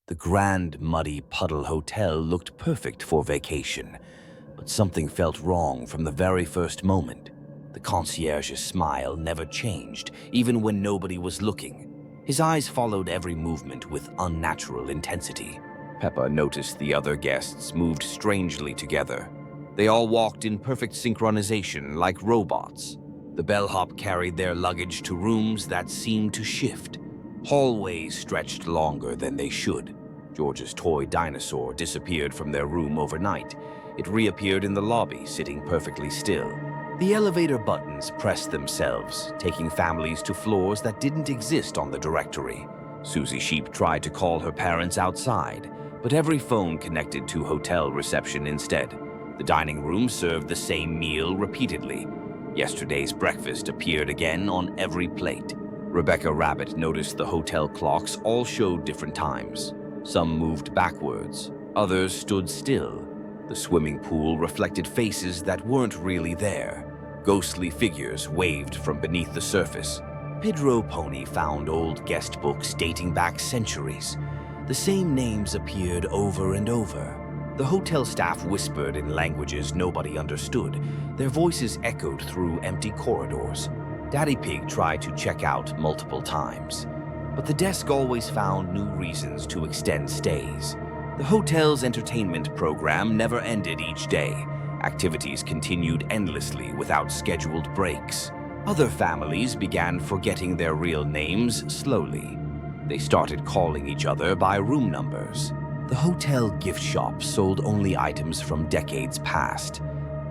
The grand, muddy puddle hotel looked perfect for vacation, but something felt wrong from the very first moment. The concierge's smile never changed, even when nobody was looking. His eyes followed every movement with unnatural intensity. Peppa noticed the other guests moved strangely together. They all walked in perfect synchronization like robots. The bellhop carried their luggage to rooms that seemed to shift. Hallways stretched longer than they should. George's toy dinosaur disappeared from their room overnight. It reappeared in the lobby, sitting perfectly still. The elevator buttons pressed themselves, taking families to floors that didn't exist on the directory. Susie Sheep tried to call her parents outside, but every phone connected to hotel reception instead. The dining room served the same meal repeatedly. Yesterday's breakfast appeared again on every plate. Rebecca Rabbit noticed the hotel clocks all showed different times. Some moved backwards, others stood still. The swimming pool reflected faces that weren't really there. Ghostly figures waved from beneath the surface. Pedro Pony found old guest books dating back centuries. The same names appeared over and over. The hotel staff whispered in languages nobody understood. Their voices echoed through empty corridors. Daddy Pig tried to check out multiple times, but the desk always found new reasons to extend stays. The hotel's entertainment program never ended each day. Activities continued endlessly without scheduled breaks. Other families began forgetting their real names slowly. They started calling each other by room numbers. The hotel gift shop sold only items from decades past.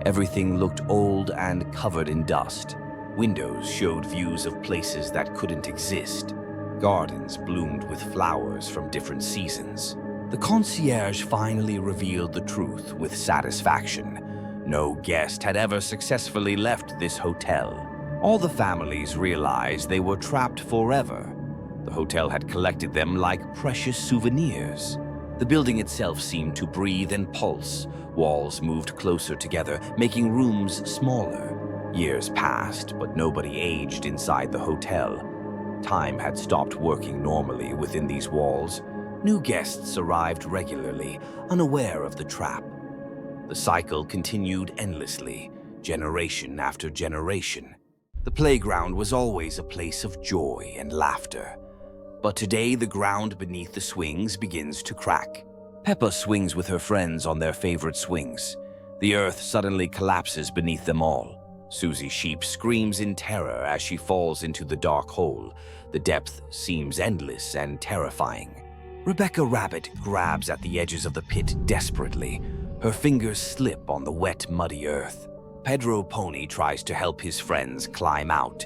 Everything looked old and covered in dust. Windows showed views of places that couldn't exist. Gardens bloomed with flowers from different seasons. The concierge finally revealed the truth with satisfaction. No guest had ever successfully left this hotel. All the families realized they were trapped forever. The hotel had collected them like precious souvenirs. The building itself seemed to breathe and pulse. Walls moved closer together, making rooms smaller. Years passed, but nobody aged inside the hotel. Time had stopped working normally within these walls. New guests arrived regularly, unaware of the trap. The cycle continued endlessly, generation after generation. The playground was always a place of joy and laughter. But today the ground beneath the swings begins to crack. Peppa swings with her friends on their favorite swings. The earth suddenly collapses beneath them all. Susie Sheep screams in terror as she falls into the dark hole. The depth seems endless and terrifying. Rebecca Rabbit grabs at the edges of the pit desperately. Her fingers slip on the wet, muddy earth. Pedro Pony tries to help his friends climb out,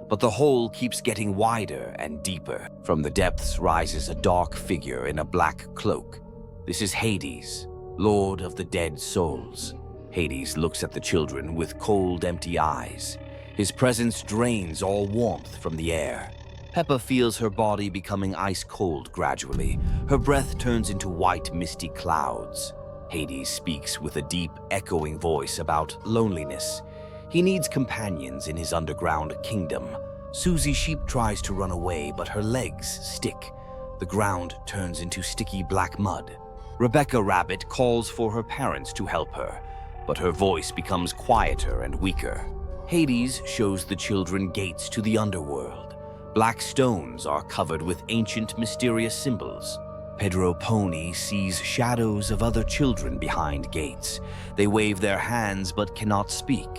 but the hole keeps getting wider and deeper. From the depths rises a dark figure in a black cloak. This is Hades, Lord of the Dead Souls. Hades looks at the children with cold, empty eyes. His presence drains all warmth from the air. Peppa feels her body becoming ice-cold gradually. Her breath turns into white, misty clouds. Hades speaks with a deep, echoing voice about loneliness. He needs companions in his underground kingdom. Susie Sheep tries to run away, but her legs stick. The ground turns into sticky black mud. Rebecca Rabbit calls for her parents to help her, but her voice becomes quieter and weaker. Hades shows the children gates to the underworld. Black stones are covered with ancient, mysterious symbols. Pedro Pony sees shadows of other children behind gates. They wave their hands but cannot speak.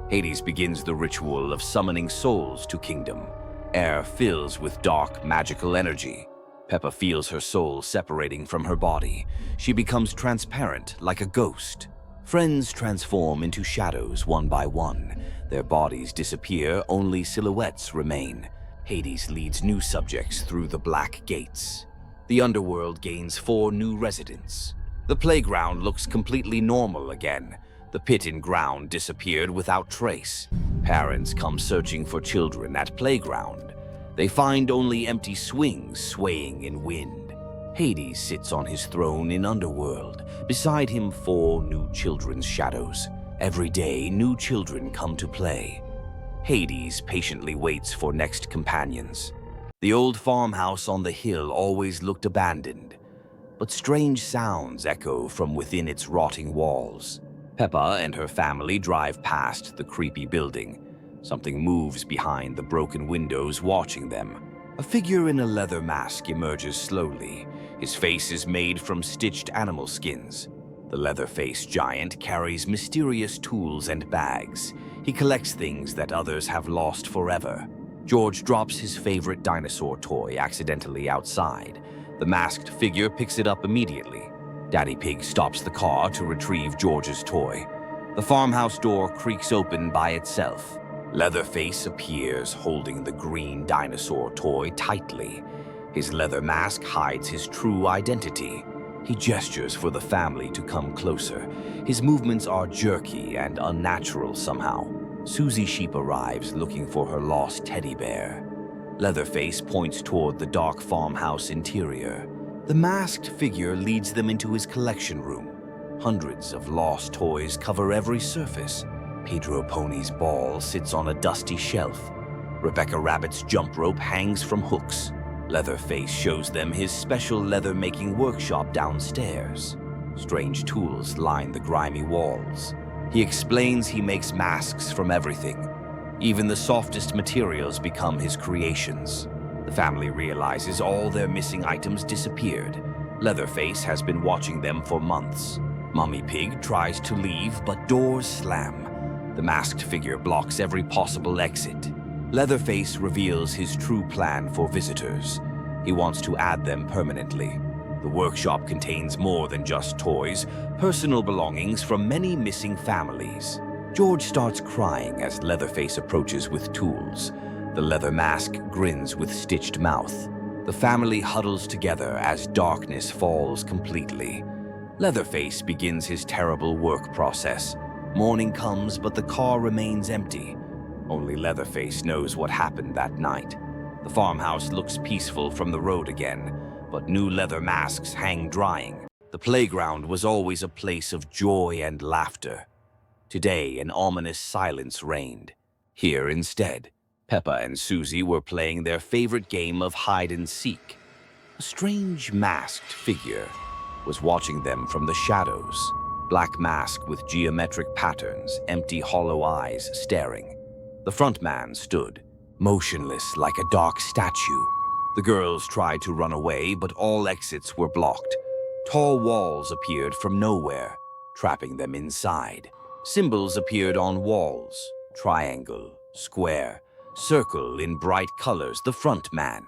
Hades begins the ritual of summoning souls to kingdom. Air fills with dark, magical energy. Peppa feels her soul separating from her body. She becomes transparent like a ghost. Friends transform into shadows one by one. Their bodies disappear, only silhouettes remain. Hades leads new subjects through the black gates. The underworld gains 4 new residents. The playground looks completely normal again. The pit and ground disappeared without trace. Parents come searching for children at playground. They find only empty swings swaying in wind. Hades sits on his throne in underworld. Beside him 4 new children's shadows. Every day, new children come to play. Hades patiently waits for next companions. The old farmhouse on the hill always looked abandoned. but strange sounds echo from within its rotting walls. Peppa and her family drive past the creepy building. Something moves behind the broken windows, watching them. A figure in a leather mask emerges slowly. His face is made from stitched animal skins. The leather-faced giant carries mysterious tools and bags. He collects things that others have lost forever. George drops his favorite dinosaur toy accidentally outside. The masked figure picks it up immediately. Daddy Pig stops the car to retrieve George's toy. The farmhouse door creaks open by itself. Leatherface appears, holding the green dinosaur toy tightly. His leather mask hides his true identity. He gestures for the family to come closer. His movements are jerky and unnatural somehow. Susie Sheep arrives looking for her lost teddy bear. Leatherface points toward the dark farmhouse interior. The masked figure leads them into his collection room. Hundreds of lost toys cover every surface. Pedro Pony's ball sits on a dusty shelf. Rebecca Rabbit's jump rope hangs from hooks. Leatherface shows them his special leather-making workshop downstairs. Strange tools line the grimy walls. He explains he makes masks from everything. Even the softest materials become his creations. The family realizes all their missing items disappeared. Leatherface has been watching them for months. Mummy Pig tries to leave, but doors slam. The masked figure blocks every possible exit. Leatherface reveals his true plan for visitors. He wants to add them permanently. The workshop contains more than just toys, personal belongings from many missing families. George starts crying as Leatherface approaches with tools. The leather mask grins with stitched mouth. The family huddles together as darkness falls completely. Leatherface begins his terrible work process. Morning comes, but the car remains empty. Only Leatherface knows what happened that night. The farmhouse looks peaceful from the road again, but new leather masks hang drying. The playground was always a place of joy and laughter. Today, an ominous silence reigned. Here, instead, Peppa and Susie were playing their favorite game of hide-and-seek. A strange masked figure was watching them from the shadows. Black mask with geometric patterns, empty hollow eyes staring. The front man stood, motionless like a dark statue. The girls tried to run away, but all exits were blocked. Tall walls appeared from nowhere, trapping them inside. Symbols appeared on walls: triangle, square, circle in bright colors. The front man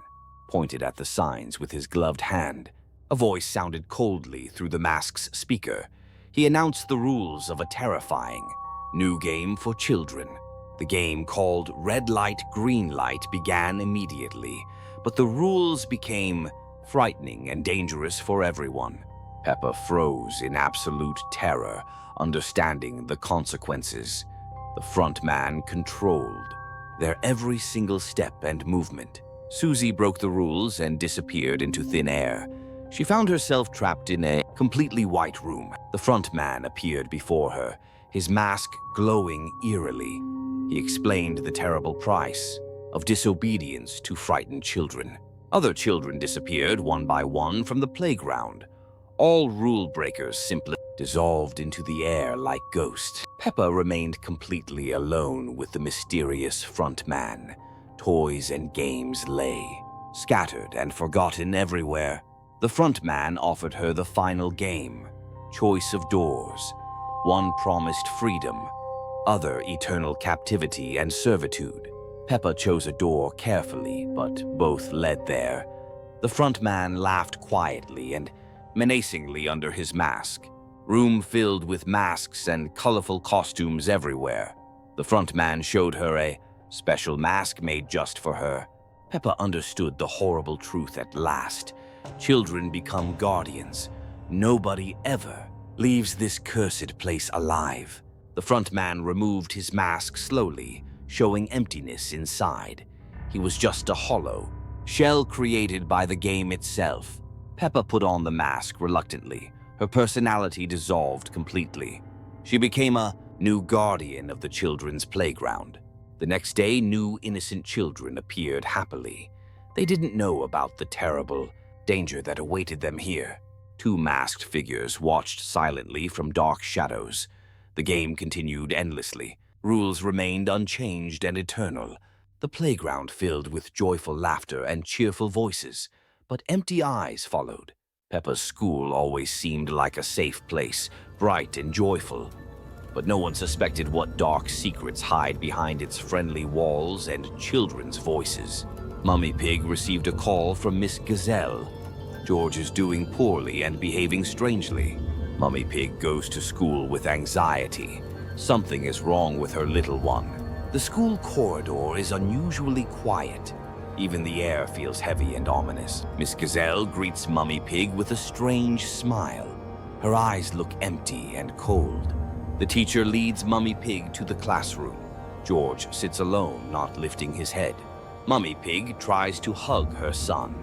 pointed at the signs with his gloved hand. A voice sounded coldly through the mask's speaker. He announced the rules of a terrifying new game for children. The game, called Red Light, Green Light, began immediately, but the rules became frightening and dangerous for everyone. Peppa froze in absolute terror, understanding the consequences. The front man controlled their every single step and movement. Susie broke the rules and disappeared into thin air. She found herself trapped in a completely white room. The front man appeared before her, his mask glowing eerily. He explained the terrible price of disobedience to frightened children. Other children disappeared one by one from the playground. All rule breakers simply dissolved into the air like ghosts. Peppa remained completely alone with the mysterious front man. Toys and games lay, scattered and forgotten everywhere. The front man offered her the final game: choice of doors. One promised freedom, other eternal captivity and servitude. Peppa chose a door carefully, but both led there. The front man laughed quietly and menacingly under his mask. Room filled with masks and colorful costumes everywhere. The front man showed her a special mask made just for her. Peppa understood the horrible truth at last. Children become guardians. Nobody ever leaves this cursed place alive. The front man removed his mask slowly, showing emptiness inside. He was just a hollow shell created by the game itself. Peppa put on the mask reluctantly. Her personality dissolved completely. She became a new guardian of the children's playground. The next day, new innocent children appeared happily. They didn't know about the terrible danger that awaited them here. Two masked figures watched silently from dark shadows. The game continued endlessly. Rules remained unchanged and eternal. The playground filled with joyful laughter and cheerful voices, but empty eyes followed. Peppa's school always seemed like a safe place, bright and joyful. But no one suspected what dark secrets hide behind its friendly walls and children's voices. Mummy Pig received a call from Miss Gazelle. George is doing poorly and behaving strangely. Mummy Pig goes to school with anxiety. Something is wrong with her little one. The school corridor is unusually quiet. Even the air feels heavy and ominous. Miss Gazelle greets Mummy Pig with a strange smile. Her eyes look empty and cold. The teacher leads Mummy Pig to the classroom. George sits alone, not lifting his head. Mummy Pig tries to hug her son.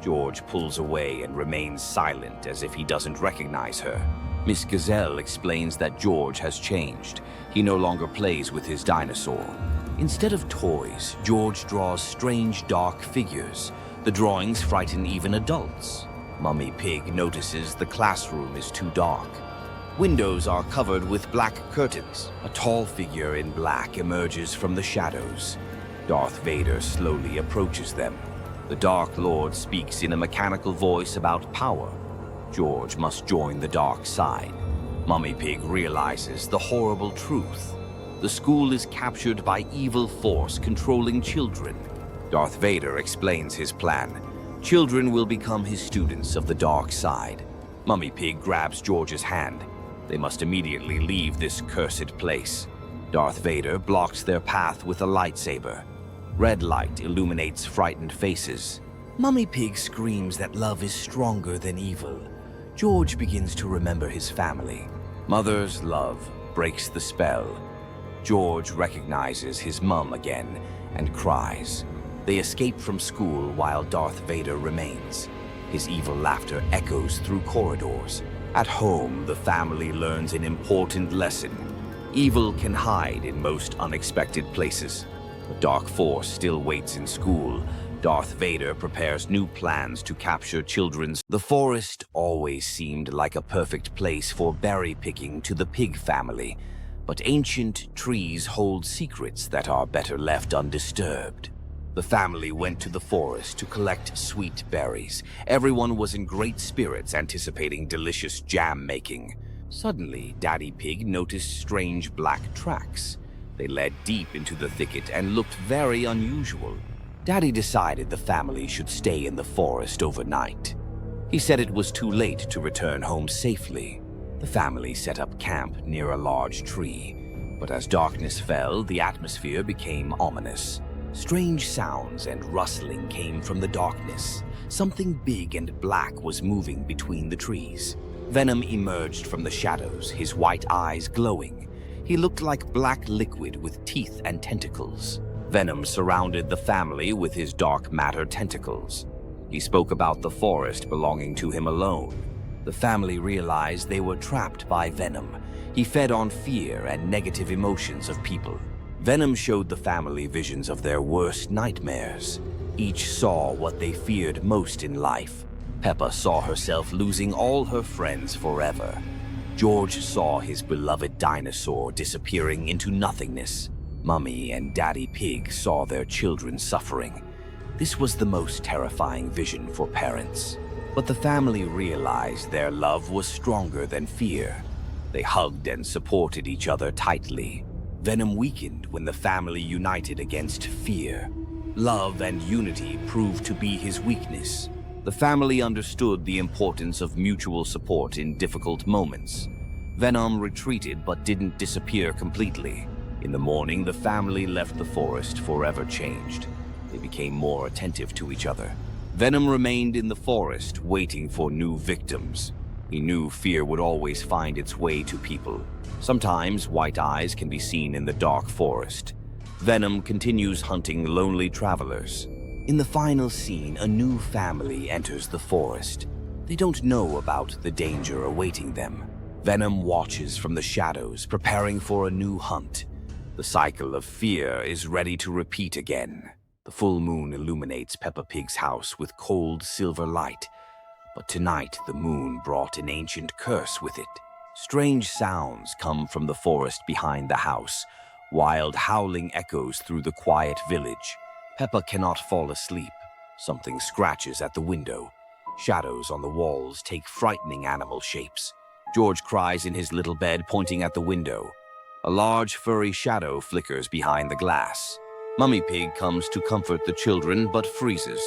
George pulls away and remains silent as if he doesn't recognize her. Miss Gazelle explains that George has changed. He no longer plays with his dinosaur. Instead of toys, George draws strange dark figures. The drawings frighten even adults. Mummy Pig notices the classroom is too dark. Windows are covered with black curtains. A tall figure in black emerges from the shadows. Darth Vader slowly approaches them. The Dark Lord speaks in a mechanical voice about power. George must join the dark side. Mummy Pig realizes the horrible truth. The school is captured by evil force controlling children. Darth Vader explains his plan. Children will become his students of the dark side. Mummy Pig grabs George's hand. They must immediately leave this cursed place. Darth Vader blocks their path with a lightsaber. Red light illuminates frightened faces. Mummy Pig screams that love is stronger than evil. George begins to remember his family. Mother's love breaks the spell. George recognizes his mum again and cries. They escape from school while Darth Vader remains. His evil laughter echoes through corridors. At home, the family learns an important lesson. Evil can hide in most unexpected places. The dark force still waits in school. Darth Vader prepares new plans to capture children's. The forest always seemed like a perfect place for berry picking to the pig family, but ancient trees hold secrets that are better left undisturbed. The family went to the forest to collect sweet berries. Everyone was in great spirits, anticipating delicious jam making. Suddenly, Daddy Pig noticed strange black tracks. They led deep into the thicket and looked very unusual. Daddy decided the family should stay in the forest overnight. He said it was too late to return home safely. The family set up camp near a large tree. But as darkness fell, the atmosphere became ominous. Strange sounds and rustling came from the darkness. Something big and black was moving between the trees. Venom emerged from the shadows, his white eyes glowing. He looked like black liquid with teeth and tentacles. Venom surrounded the family with his dark matter tentacles. He spoke about the forest belonging to him alone. The family realized they were trapped by Venom. He fed on fear and negative emotions of people. Venom showed the family visions of their worst nightmares. Each saw what they feared most in life. Peppa saw herself losing all her friends forever. George saw his beloved dinosaur disappearing into nothingness. Mummy and Daddy Pig saw their children suffering. This was the most terrifying vision for parents. But the family realized their love was stronger than fear. They hugged and supported each other tightly. Venom weakened when the family united against fear. Love and unity proved to be his weakness. The family understood the importance of mutual support in difficult moments. Venom retreated but didn't disappear completely. In the morning, the family left the forest forever changed. They became more attentive to each other. Venom remained in the forest, waiting for new victims. He knew fear would always find its way to people. Sometimes white eyes can be seen in the dark forest. Venom continues hunting lonely travelers. In the final scene, a new family enters the forest. They don't know about the danger awaiting them. Venom watches from the shadows, preparing for a new hunt. The cycle of fear is ready to repeat again. The full moon illuminates Peppa Pig's house with cold silver light. But tonight the moon brought an ancient curse with it. Strange sounds come from the forest behind the house. Wild howling echoes through the quiet village. Peppa cannot fall asleep. Something scratches at the window. Shadows on the walls take frightening animal shapes. George cries in his little bed, pointing at the window. A large furry shadow flickers behind the glass. Mummy Pig comes to comfort the children but freezes.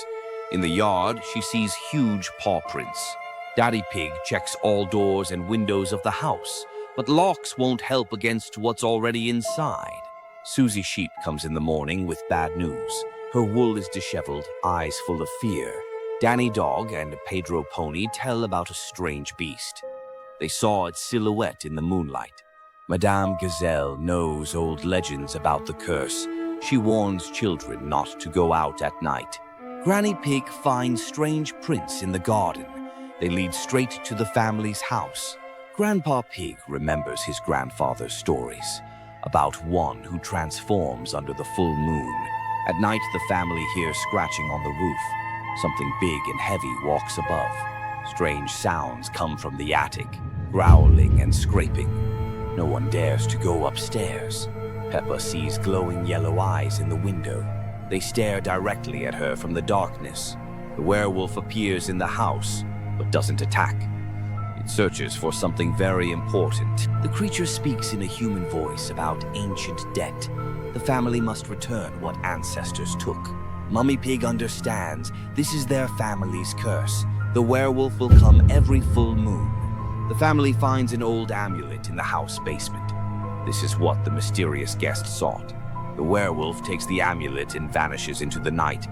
In the yard, she sees huge paw prints. Daddy Pig checks all doors and windows of the house, but locks won't help against what's already inside. Susie Sheep comes in the morning with bad news. Her wool is disheveled, eyes full of fear. Danny Dog and Pedro Pony tell about a strange beast. They saw its silhouette in the moonlight. Madame Gazelle knows old legends about the curse. She warns children not to go out at night. Granny Pig finds strange prints in the garden. They lead straight to the family's house. Grandpa Pig remembers his grandfather's stories about one who transforms under the full moon. At night, the family hears scratching on the roof. Something big and heavy walks above. Strange sounds come from the attic, growling and scraping. No one dares to go upstairs. Peppa sees glowing yellow eyes in the window. They stare directly at her from the darkness. The werewolf appears in the house, but doesn't attack. It searches for something very important. The creature speaks in a human voice about ancient debt. The family must return what ancestors took. Mummy Pig understands this is their family's curse. The werewolf will come every full moon. The family finds an old amulet in the house basement. This is what the mysterious guest sought. The werewolf takes the amulet and vanishes into the night,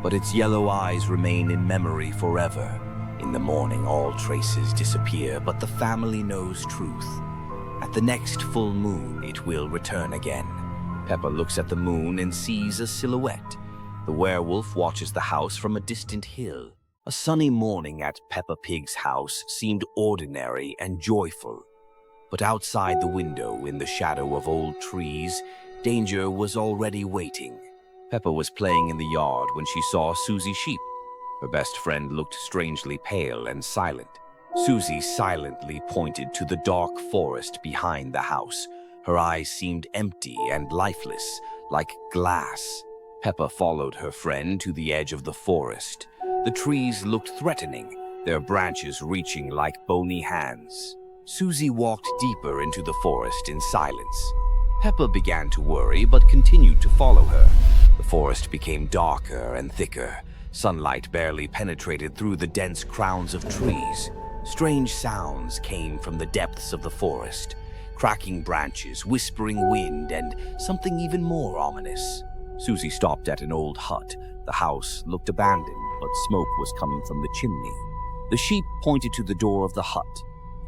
but its yellow eyes remain in memory forever. In the morning, all traces disappear, but the family knows truth. At the next full moon, it will return again. Peppa looks at the moon and sees a silhouette. The werewolf watches the house from a distant hill. A sunny morning at Peppa Pig's house seemed ordinary and joyful. But outside the window, in the shadow of old trees, danger was already waiting. Peppa was playing in the yard when she saw Susie Sheep. Her best friend looked strangely pale and silent. Susie silently pointed to the dark forest behind the house. Her eyes seemed empty and lifeless, like glass. Peppa followed her friend to the edge of the forest. The trees looked threatening, their branches reaching like bony hands. Susie walked deeper into the forest in silence. Peppa began to worry, but continued to follow her. The forest became darker and thicker. Sunlight barely penetrated through the dense crowns of trees. Strange sounds came from the depths of the forest. Cracking branches, whispering wind, and something even more ominous. Susie stopped at an old hut. The house looked abandoned, but smoke was coming from the chimney. The sheep pointed to the door of the hut.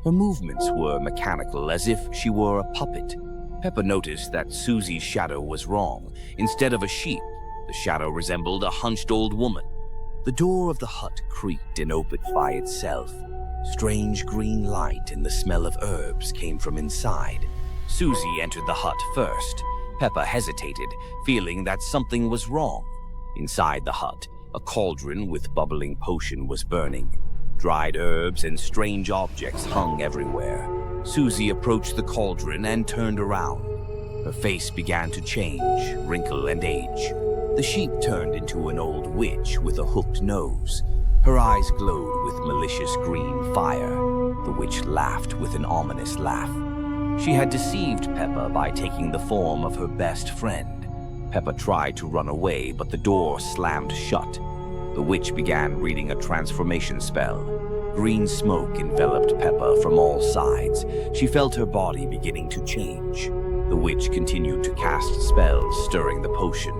Her movements were mechanical, as if she were a puppet. Peppa noticed that Susie's shadow was wrong. Instead of a sheep, the shadow resembled a hunched old woman. The door of the hut creaked and opened by itself. Strange green light and the smell of herbs came from inside. Susie entered the hut first. Peppa hesitated, feeling that something was wrong. Inside the hut, a cauldron with bubbling potion was burning. Dried herbs and strange objects hung everywhere. Susie approached the cauldron and turned around. Her face began to change, wrinkle and age. The sheep turned into an old witch with a hooked nose. Her eyes glowed with malicious green fire. The witch laughed with an ominous laugh. She had deceived Peppa by taking the form of her best friend. Peppa tried to run away, but the door slammed shut. The witch began reading a transformation spell. Green smoke enveloped Peppa from all sides. She felt her body beginning to change. The witch continued to cast spells, stirring the potion.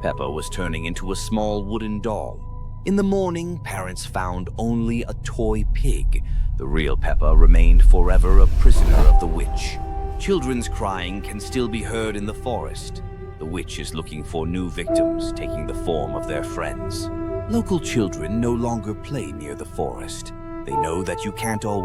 Peppa was turning into a small wooden doll. In the morning, parents found only a toy pig. The real Peppa remained forever a prisoner of the witch. Children's crying can still be heard in the forest. The witch is looking for new victims, taking the form of their friends. Local children no longer play near the forest. They know that you can't always